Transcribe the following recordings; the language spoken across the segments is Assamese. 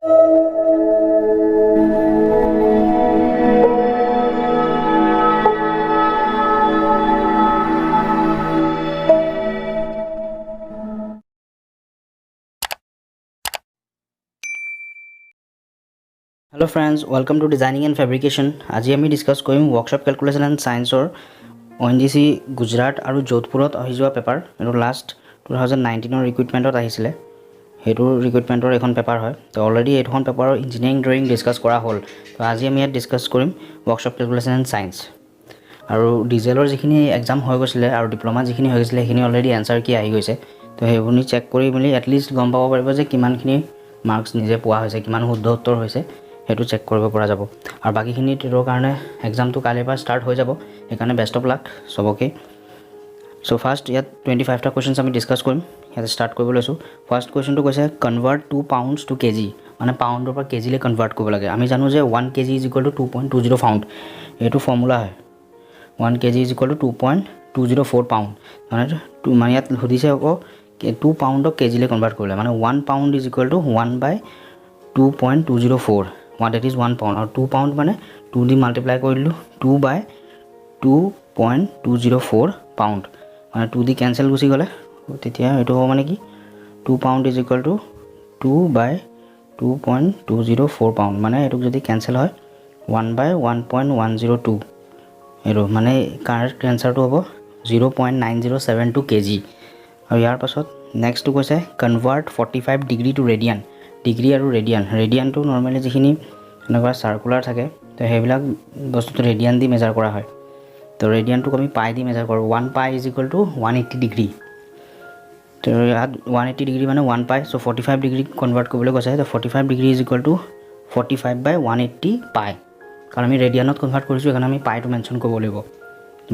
Hello friends, welcome to Designing and Fabrication. আজি আমি ডিসকাস কৰিম workshop calculation and science or ONGC Gujarat আৰু যোধপুৰত আহি যোৱা পেপাৰ এটো লাষ্ট 2019 ৰ ৰিক্ৰুটমেন্টত আহিছিলে হেতু ৰিক্ৰুটমেন্টৰ এখন পেপাৰ হয় তো অলৰেডি এইখন পেপাৰৰ ইঞ্জিনিয়াৰিং ড্ৰয়িং ডিসকাস কৰা হ'ল তো আজি আমি ইয়াত ডিসকাস কৰিম workshop calculation and science আৰু ডিজেলৰ যিখিনি এক্সাম হৈ গৈছিলে আৰু ডিপ্লোমা যিখিনি হৈ গৈছিলে সেইখিনি অলৰেডি আনসাৰ কি আহি গৈছে তো হেবুনি চেক কৰি মিলি এট লিষ্ট গম পাব পাৰিব যে কিমানখিনি মাৰ্কস নিজে পোৱা হৈছে কিমান শুদ্ধ উত্তৰ হৈছে হেতু চেক কৰিব পৰা যাব আৰু বাকিখিনি টেৰৰ কাৰণে এক্সামটো কালিৰ পৰা ষ্টাৰ্ট হৈ যাব একাৰণে বেষ্ট অফ লাক সবকে সো ফাৰ্স্ট ইয়াত 25 টা কোৱেশ্চনস আমি ডিসকাস কৰিম ইয়াত ষ্টাৰ্ট কৰিব লৈছো ফাৰ্স্ট কোৱেশ্চনটো কৈছে কনভাৰ্ট 2 পাউণ্ডছ টু কেজি মানে পাউণ্ডৰ পৰা কেজিলে কনভাৰ্ট কৰিব লাগে আমি জানো যে 1 কেজি = 2.20 পাউণ্ড এটো ফৰ্মুলা হয় 1 কেজি = 2.204 পাউণ্ড মানে ইয়াত সুধিছে আকৌ 2 পাউণ্ডক কেজিলে কনভাৰ্ট কৰিলে মানে 1 pound = 1/2.204 that is 1 pound or 2 pound মানে 2 দি মাল্টিপ্লাই কৰিলো 2/2.204 pound মানে 2 দি ক্যান্সেল গুছি গলে তেতিয়া এটো হ'ব মানে কি 2 pound = 2/2.204 pound মানে এটো যদি ক্যান্সেল হয় 1/1.102 এটো মানে কারেক্ট আনসারটো হ'ব 0.9072 kg আৰু ইয়াৰ পাছত নেক্সট কৈছে convert 45 degree to radian degree আৰু ৰেডিয়ান তো নৰমালি যিখিনি এনেকুৱা সাৰ্কুলাৰ থাকে তো হেবিলাক বস্তুটো ৰেডিয়ান দি মেজাৰ কৰা হয় তো ৰেডিয়ানটো আমি পাই দি মেজাৰ কৰো 1 পাই = 180 ডিগ্ৰী তো 180 ডিগ্ৰী মানে 1 পাই সো 45 ডিগ্ৰী কনভাৰ্ট কৰিবলৈ কৈছে তো 45 ডিগ্ৰী = 45/180 পাই কাৰণ আমি ৰেডিয়ানত কনভাৰ্ট কৰিছো কাৰণ আমি পাইটো মেনশন কৰিব লাগিব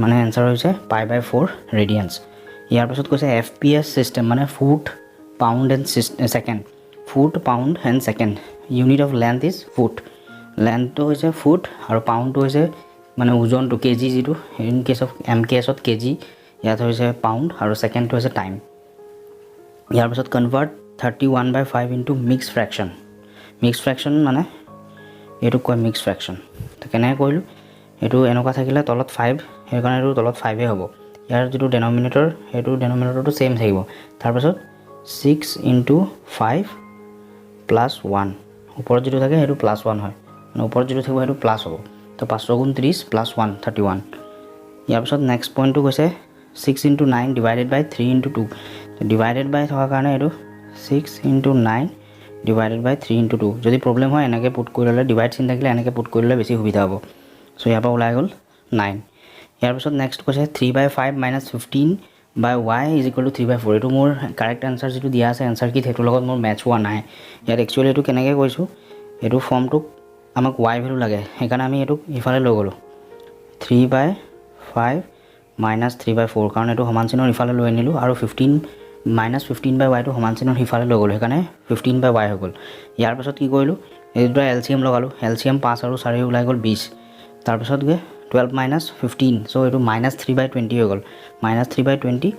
মানে आंसर হৈছে π/4 ৰেডিয়ানস ইয়াৰ পাছত কৈছে fps সিস্টেম মানে foot pound and second foot pound and second unit of length is foot লেন্থটো হৈছে ফুট আৰু পাউণ্ডটো হৈছে মানে ওজনটো কেজি যেটো ইন কেস অফ এমকেএছত কেজি ইয়াত হৈছে পাউণ্ড আৰু সেকেন্ডটো হৈছে টাইম ইয়াৰ পাছত কনভাৰ্ট 31/5 ইনটু মিক্স ফ্ৰেকশন মানে এটো কয় মিক্স ফ্ৰেকশন তো কেনে কইলো এটো এনেকুৱা থাকিলে তলত 5 এই কাৰণে এটো তলত 5 এ হ'ব ইয়াৰ যেটো ডিনোমিনেটৰ এটো ডিনোমিনেটৰটো সেম থাকিব তাৰ পাছত 6 * 5 + 1 ওপৰত যেটো থাকে এটো +1 হয় মানে ওপৰত যেটো থাকিব এটো প্লাস হ'ব তো 530 + 1 31 ইয়াৰ পাছত নেক্সট পইণ্টটো কৈছে 6 * 9 / 3 * 2 তো ডিভাইডেড বাই থকা কাৰণে এটো 6 * 9 / 3 * 2 যদি প্ৰবলেম হয় এনেকে পুট কৰিলে ডিভাইড চিন থাকিলে এনেকে পুট কৰিলে বেছি সুবিধা হ'ব সো ইয়াৰ পৰা ওলাই গল 9 ইয়াৰ পাছত নেক্সট কৈছে 3/5 - 15/y = 3/4 এটো মোৰ কাৰেক্ট आंसर যেটো দিয়া আছে आंसर কি হেতু লগত মোৰ ম্যাচ হোৱা নাই ইয়াত একচুয়ালি এটো কেনেকে কৈছো এটো ফৰ্মটো আমাক y ভ্যালু লাগে সেইকাৰণে আমি এটো ইফালে লৈ গলো 3/5 - 3/4 কাৰণ এটো সমান চিনৰ ইফালে লৈ আনিলো আৰু 15 - 15/y টো সমান চিনৰ ইফালে লৈ গলো সেইকাৰণে 15/y হৈ গল ইয়াৰ পাছত কি কৰিলো এই দুটা এলসিএম লগালো এলসিএম 5 আৰু 4 ওলাই গল 20 তাৰ পাছত গে 12 - 15 সো এটো -3/20 হৈ গল -3/20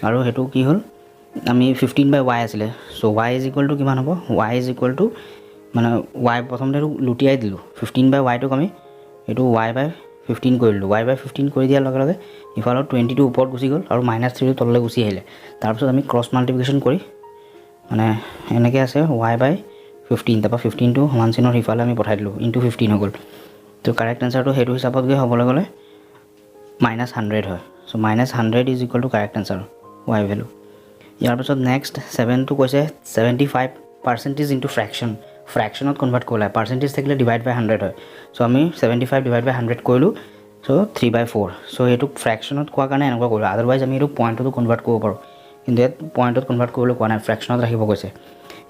আৰু হেতু কি হল আমি 15/y আছিলে সো y = কিমান হ'ব y = মানে y প্ৰথমতে লুটিয়াই দিলো 15/y টো আমি এটো y/15 কৰিলো y/15 কৰি দিয়াৰ লগে লগে ইফালৰ 20 টো ওপৰত গুছি গল আৰু -3 টো তললৈ গুছি আহিলে তাৰ পাছত আমি ক্ৰস মাল্টিপ্লিকেশন কৰি মানে এনেকে আছে y/15 তাৰপা 15 টো সমান চিনৰ ইফালে আমি পঠাই দিলো * 15 হৈ গল তো কারেক্ট आंसरটো হেতু হিচাপত গে হ'বলৈ গলে -100 হয় so -100 = correct answer y value ইয়াৰ পাছত নেক্সট 7 টো কৈছে 75% ইনটু ফ্ৰেকশনত কনভাৰ্ট কৰিলে পাৰ্সেন্টেজ থাকিলে ডিভাইড বাই 100 হয় সো আমি 75 / 100 কৰিলো সো 3/4 সো এটো ফ্ৰেকশনত কোৱা কাৰণে এনেকুৱা কৰিলো আদাৰৱাইজ আমি এটো পইণ্টটো কনভাৰ্ট কৰিব পাৰো কিন্তু এত পইণ্টত কনভাৰ্ট কৰিবলৈ কোৱা নাই ফ্ৰেকশনত ৰাখিব কৈছে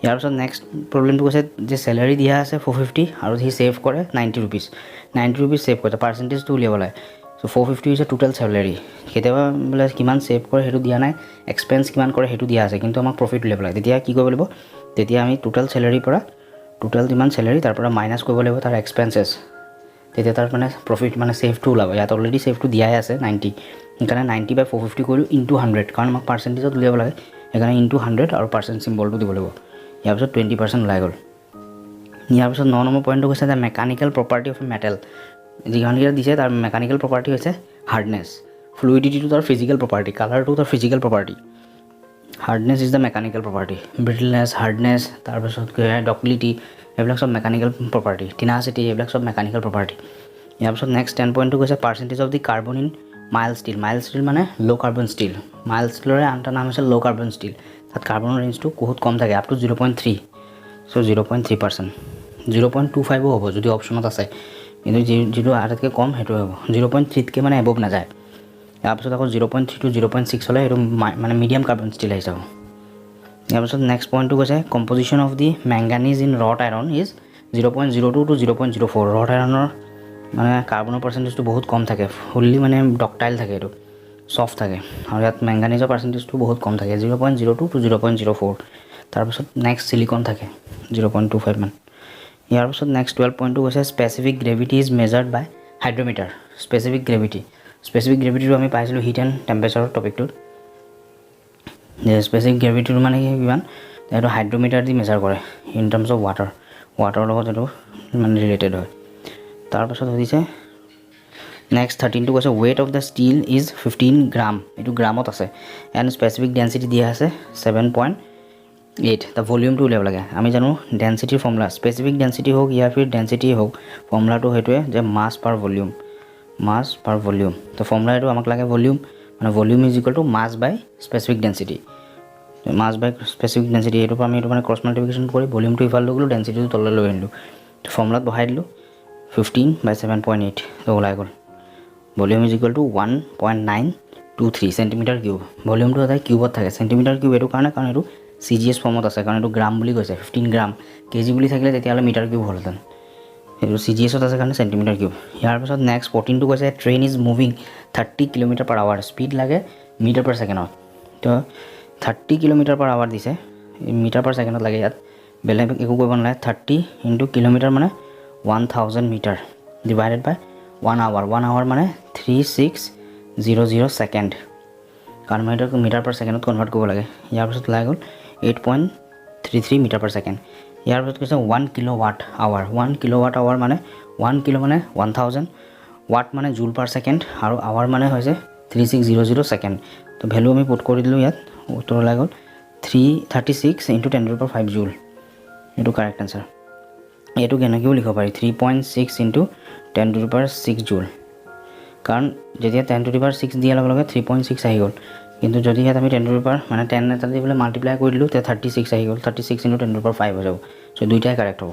ইয়াৰ পাছত নেক্সট প্ৰবলেমটো কৈছে যে স্যালাৰি দিয়া আছে 450 আৰু হি সেভ কৰে 90 रुपीस 90 रुपीस সেভ কৰে পাৰ্সেন্টেজটো উলিয়াব লাগে সো 450 ইজ টোটাল স্যালাৰি কেতিয়াবা বলে কিমান সেভ কৰে হেতু দিয়া নাই এক্সপেন্স কিমান কৰে হেতু দিয়া আছে কিন্তু আমাক প্ৰফিট উলিয়াব লাগে তেতিয়া কি কৰিব লাগিব তেতিয়া আমি টোটাল স্যালাৰি পৰা টোটাল যিমান স্যালাৰি তাৰ পৰা মাইনাস কৰিব লাগিব তাৰ এক্সপেন্সেস তেতিয়া তাৰ মানে প্ৰফিট মানে সেভ টু ওলাব ইয়াত অলৰেডি সেভ টু দিয়াই আছে 90 সেইকাৰণে 90/450 কৰিলো * 100 কাৰণ আমাক পাৰ্সেন্টেজত উলিয়াব লাগে সেইকাৰণে * 100 আৰু পাৰ্সেন্ট সিম্বলটো দিব লাগিব ইয়াৰ পিছত 20% ওলাই গল ইয়াৰ পিছত 9 নম্বৰ পইণ্টটো কৈছে যে mechanical property of a metal যিখনকেইটা দিছে তাৰ মেকানিকেল প্ৰপাৰ্টি হৈছে হাৰ্ডনেছ ফ্লুইডিটিটো তাৰ ফিজিকেল প্ৰপাৰ্টি কালাৰটো তাৰ physical property hardness is the mechanical property brittleness hardness তাৰপিছত ডক্টিলিটি এইবিলাক চব মেকানিকেল প্ৰপাৰ্টি টিনাচিটি এইবিলাক চব মেকানিকেল প্ৰপাৰ্টি ইয়াৰ পিছত নেক্সট 10 পইণ্টটো কৈছে percentage of the carbon in mild steel মানে ল' কাৰ্বন ষ্টিল মাইল্ড ষ্টিলৰে আন এটা নাম হৈছে ল' কাৰ্বন ষ্টিল তাত কাৰ্বনৰ ৰেঞ্জটো বহুত কম থাকে আপ টু 0.3 চ' 0.3% 0.25 হ'ব যদি অপশ্যনত আছে কিন্তু যিটো আটাইতকৈ কম সেইটো হ'ব 0.3তকৈ মানে এবভ নাযায় তাৰপিছত আকৌ 0.3 to 0.6 হ'লে এইটো মানে মিডিয়াম কাৰ্বন ষ্টিল আহি যাব ইয়াৰ পিছত নেক্সট পইণ্টটো কৈছে composition of the manganese in ৰট iron is 0.02 to 0.04 ৰট আইৰণৰ মানে কাৰ্বনৰ পাৰ্চেণ্টেজটো বহুত কম থাকে ফুল্লি মানে ডক্টাইল থাকে এইটো ছফ্ট থাকে আৰু ইয়াত মেংগানিজৰ পাৰ্চেণ্টেজটো বহুত কম থাকে 0.02 to 0.04 তাৰপিছত নেক্সট চিলিকন থাকে 0.25 মান ইয়াৰ পিছত নেক্সট 12 পইণ্টটো কৈছে specific gravity is measured by hydrometer specific গ্ৰেভিটিটো আমি পাইছিলোঁ হিট এণ্ড টেম্পাৰেচাৰৰ টপিকটোত যে স্পেচিফিক গ্ৰেভিটিটো মানে কি কিমান এইটো হাইড্ৰমিটাৰ দি মেজাৰ কৰে ইন টাৰ্মছ অফ ৱাটাৰৰ লগত এইটো মানে ৰিলেটেড হয় তাৰপাছত সুধিছে নেক্সট 13টো কৈছে weight of the steel is 15 gram এইটো গ্ৰামত আছে এণ্ড স্পেচিফিক ডেঞ্চিটি দিয়া আছে 7.8 দ্য ভলিউমটো উলিয়াব লাগে আমি জানো ডেঞ্চিটিৰ ফৰ্মুলা স্পেচিফিক ডেঞ্চিটি হওক ইয়াৰ ফিৰ ডেঞ্চিটি হওক ফৰ্মুলাটো সেইটোৱে যে মাছ পাৰ ভলিউম তো ফৰ্মুলা এইটো আমাক লাগে ভলিউম মানে volume is equal to mass by specific density এইটোৰ পৰা আমি এইটো মানে ক্ৰছ মাল্টিপ্লিকেশ্যন কৰি ভলিউমটো ইফাল লৈ গ'লোঁ ডেঞ্চিটিটো তললৈ লৈ আনিলোঁ ফৰ্মুলাত বহাই দিলোঁ 15/7.8 তো ওলাই গ'ল volume is equal two 1.923 centimetre cube ভলিউমটো এটা কিউবত থাকে চেণ্টিমিটাৰ কিউব এইটো কাৰণে কাৰণ এইটো CGS ফৰ্মত আছে কাৰণ এইটো গ্ৰাম বুলি কৈছে 15 গ্ৰাম কেজি বুলি থাকিলে তেতিয়াহ'লে মিটাৰ কিউব হ'লহেঁতেন এইটো CGSত আছে কাৰণে চেণ্টিমিটাৰ কিউব ইয়াৰ পিছত নেক্সট 14টো কৈছে train is moving 30 km/h speed লাগে মিটাৰ পাৰ ছেকেণ্ডত তো 30 km/h দিছে মিটাৰ পাৰ ছেকেণ্ডত লাগে ইয়াত বেলেগ একো কৰিব নালাগে 30 × কিলোমিটাৰ মানে 1000 মিটাৰ ডিভাইডেড বাই 1 আৱাৰ মানে 3600 ছেকেণ্ড কাৰণ মই এইটো মিটাৰ পাৰ ছেকেণ্ডত কনভাৰ্ট কৰিব লাগে ইয়াৰ পিছত ওলাই গ'ল 8.33 মিটাৰ পাৰ ছেকেণ্ড ইয়াৰ পিছত কৈছে 1 কিলোৱাট আৱাৰ মানে 1 কিলো মানে 1000 ৱাট মানে জুল পাৰ ছেকেণ্ড আৰু আৱাৰ মানে হৈছে 3600 ছেকেণ্ড তো ভেলু আমি পুট কৰি দিলোঁ ইয়াত উত্তৰ ওলাই গ'ল 336 × 10⁵ জুল এইটো কাৰেক্ট আনচাৰ এইটো কেনেকৈও লিখিব পাৰি 3.6 × 10⁶ জুল কাৰণ যেতিয়া 10⁶ দিয়াৰ লগে লগে 3.6 আহি গ'ল কিন্তু যদি ইয়াত আমি 10 মানে 10 এটা দি পেলাই মাল্টিপ্লাই কৰি দিলোঁ তেতিয়া 36 আহি গ'ল 36 × 10⁵ হৈ যাব চ' দুইটাই কাৰেক্ট হ'ব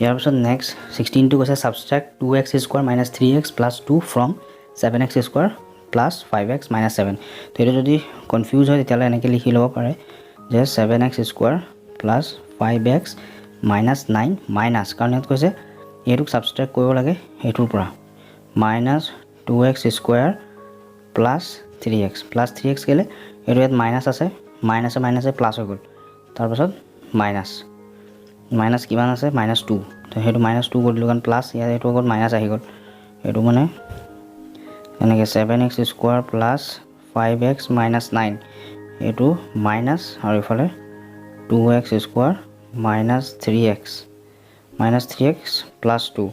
ইয়াৰ পিছত নেক্সট 16টো কৈছে ছাবষ্ট্ৰেক্ট 2x² - 3x + 2 from 7x² + 5x - 7 তো এইটো যদি কনফিউজ হয় তেতিয়াহ'লে এনেকৈ লিখি ল'ব পাৰে যে 7x² + 5x - 9 মাইনাছ কাৰণ ইয়াত কৈছে এইটোক ছাবষ্ট্ৰেক্ট কৰিব লাগে এইটোৰ পৰা -2x² + 3x কেলে এইটো ইয়াত মাইনাছ আছে মাইনাছে প্লাছ হৈ গ'ল তাৰপাছত মাইনাছ কিমান আছে -2 তো সেইটো -2 কৰি দিলোঁ কাৰণ প্লাছ ইয়াত এইটো আগত মাইনাছ আহি গ'ল এইটো মানে এনেকৈ 7x² + 5x - 9 এইটো মাইনাছ আৰু ইফালে 2x² - 3x + 2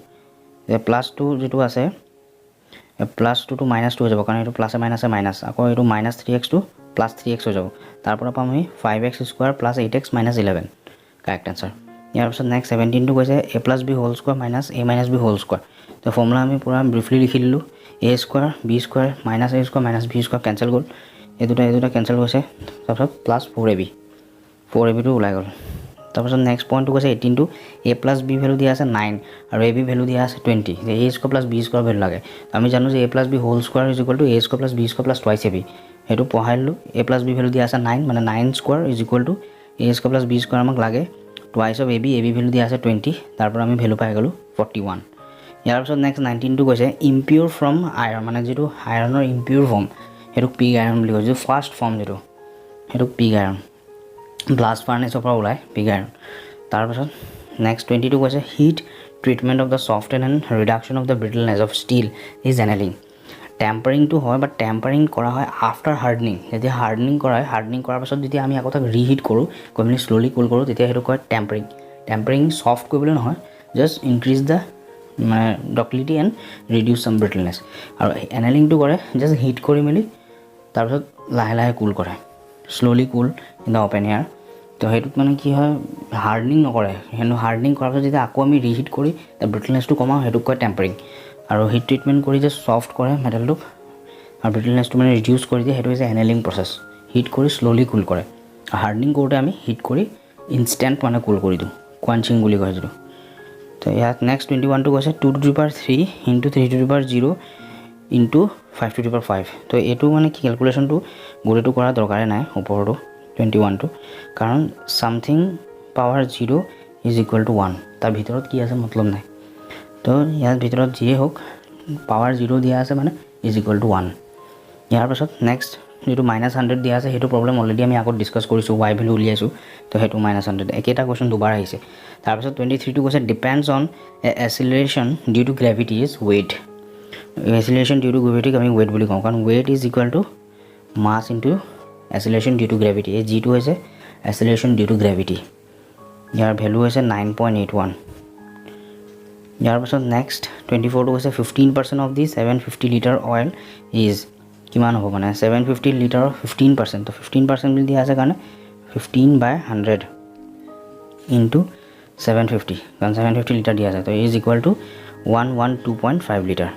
যে +2 যিটো আছে +2 to -2 হৈ যাব কাৰণ এইটো প্লাছে মাইনাছে মাইনাছ আকৌ এইটো -3x to +3x হৈ যাব তাৰ পৰা পাম আমি 5x² + 8x - 11 কাৰেক্ট আনচাৰ ইয়াৰ পিছত নেক্সট 17টো কৈছে a + b² - a - b² তো ফৰ্মুলা আমি পূৰা ব্ৰিফলি লিখি দিলোঁ a² b² - a² - b² cancel গ'ল এই দুটা কেঞ্চেল গৈছে তাৰপিছত +4ab 4abটো ওলাই গ'ল তাৰপিছত নেক্সট পইণ্টটো কৈছে 18টো a + b ভেলু দিয়া আছে 9 আৰু ab ভেলু দিয়া আছে 20 যে a² + b² ভেলু লাগে আমি জানো যে a + b² = a² + b² + twice ab সেইটো পঢ়াই দিলোঁ a + b ভেলু দিয়া আছে 9 মানে 9² = a² + b² আমাক লাগে twice of ab ভেলু দিয়া আছে 20 তাৰ পৰা আমি ভেলু পাই গ'লোঁ 41 ইয়াৰ পিছত নেক্সট 19টো কৈছে ইম্পিউৰ ফ্ৰম আইৰণ মানে যিটো আইৰণৰ ইম্পিউৰ ফৰ্ম সেইটোক পিগ আইৰণ বুলি কয় যিটো ফাৰ্ষ্ট ফৰ্ম যিটো সেইটোক পিগ আইৰণ ব্লাষ্ট ফাৰ্নেছৰ পৰা ওলায় পিগ আইৰণ তাৰপিছত নেক্সট 22টো কৈছে heat treatment of the software and reduction of the brittleness of steel is annealing টেম্পাৰিংটো হয় বা টেম্পাৰিং কৰা হয় আফটাৰ হাৰ্ডনিং যেতিয়া হাৰ্ডনিং কৰা হয় হাৰ্ডনিং কৰাৰ পাছত যেতিয়া আমি আকৌ তাক ৰিহিট কৰোঁ গৈ মেলি শ্ল'লি কুল কৰোঁ তেতিয়া সেইটো কয় টেম্পাৰিং সফট কৰিবলৈ নহয়, জাষ্ট ইনক্ৰিজ দ্য মানে ডক্টিলিটি এণ্ড ৰিডিউচ ছাম ব্ৰিটলনেছ। আৰু এনেলিংটো কৰে জাষ্ট হিট কৰি মেলি তাৰপিছত লাহে লাহে কুল কৰে, slowly cool in the open air. তো সেইটোত মানে কি হয়, হাৰ্ডনিং নকৰে, সেইটো হাৰ্ডনিং কৰাৰ পিছত যেতিয়া আকৌ আমি ৰিহিট কৰি তাৰ ব্ৰিটলনেছটো কমাওঁ, সেইটোক কয় টেম্পাৰিং। আৰু হিট ট্ৰিটমেণ্ট কৰি যে ছফ্ট কৰে মেটেলটোক আৰু ব্ৰিটলনেছটো মানে ৰিডিউচ কৰি দিয়ে, সেইটো হৈছে এনেলিং প্ৰচেছ। হিট কৰি শ্ল'লি কুল কৰে। হাৰ্ডনিং কৰোঁতে আমি হিট কৰি ইনষ্টেণ্ট মানে কুল কৰি দিওঁ, কোৱাঞ্চিং বুলি কয় যিটো। তো ইয়াত নেক্সট 21টো কৈছে 2 to the power 3 into 3 to the power 0 into 5 to the power 5। তো এইটো মানে কি কেলকুলেশ্যনটো গোটেইটো কৰা দৰকাৰে নাই ওপৰটো 21টো, কাৰণ something power 0 is equal two 1, তাৰ ভিতৰত কি আছে মতলব নাই। তো ইয়াৰ ভিতৰত যিয়ে হওক পাৱাৰ 0 দিয়া আছে মানে ইজ ইকুৱেল টু 1। ইয়াৰ পাছত নেক্সট যিটো -100 দিয়া আছে, সেইটো প্ৰব্লেম অলৰেডি আমি আগত ডিছকাছ কৰিছোঁ, ৱাই ভেলু উলিয়াইছোঁ। তো সেইটো -100 একেটা কুৱেশ্যন দুবাৰ আহিছে। তাৰপিছত 23টো কৈছে depends on acceleration due to gravity is weight. Acceleration due to গ্ৰেভিটিক আমি ৱেইট বুলি কওঁ, কাৰণ weight is equal to mass into acceleration due to gravity. এই জিটো হৈছে এচিলেৰেশ্যন ডিউ টু গ্ৰেভিটি, ইয়াৰ ভেলু হৈছে 9.81। ইয়াৰ পাছত নেক্সট 24টো কৈছে 15% of the 750 litre oil is, কিমান হ'ব মানে 750 লিটাৰৰ 15%। তো 15% বুলি দিয়া আছে কাৰণে 15/100 ইনটু 750, কাৰণ 750 লিটাৰ দিয়া আছে। তো ইজ ইকুৱেল টু 112.5 লিটাৰ।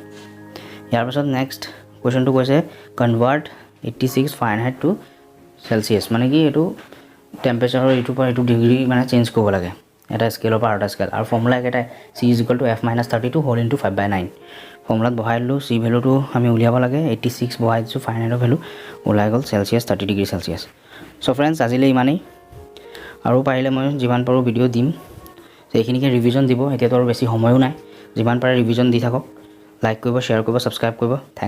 ইয়াৰ পাছত নেক্সট কুৱেশ্যনটো কৈছে কনভাৰ্ট 86 ফাৰেনহাইট টু চেলচিয়াছ, মানে কি এইটো টেম্পাৰেচাৰৰ এইটোৰ পৰা এইটো ডিগ্ৰী মানে চেঞ্জ কৰিব লাগে এটা স্কেলৰ পৰা আৰু এটা স্কেল। আৰু ফৰ্মুলা একেটাই, C is equal to F-32 whole into 5/9। ফৰ্মুলাত বহাই দিলোঁ, চি ভেলুটো আমি উলিয়াব লাগে, 86 বহাই দিছোঁ, ফাৰেনহাইটৰ ভেলু ওলাই গ'ল চেলচিয়াছ 30 ডিগ্ৰী চেলচিয়াছ। চ' ফ্ৰেণ্ডছ আজিলৈ ইমানেই, আৰু পাৰিলে মই যিমান পাৰোঁ ভিডিঅ' দিম, এইখিনিকে ৰিভিজন দিব, এতিয়াতো আৰু বেছি সময়ো নাই, যিমান পাৰে ৰিভিজন দি থাকক। লাইক কৰিব, শ্বেয়াৰ কৰিব, ছাবস্ক্ৰাইব কৰিব। থেংক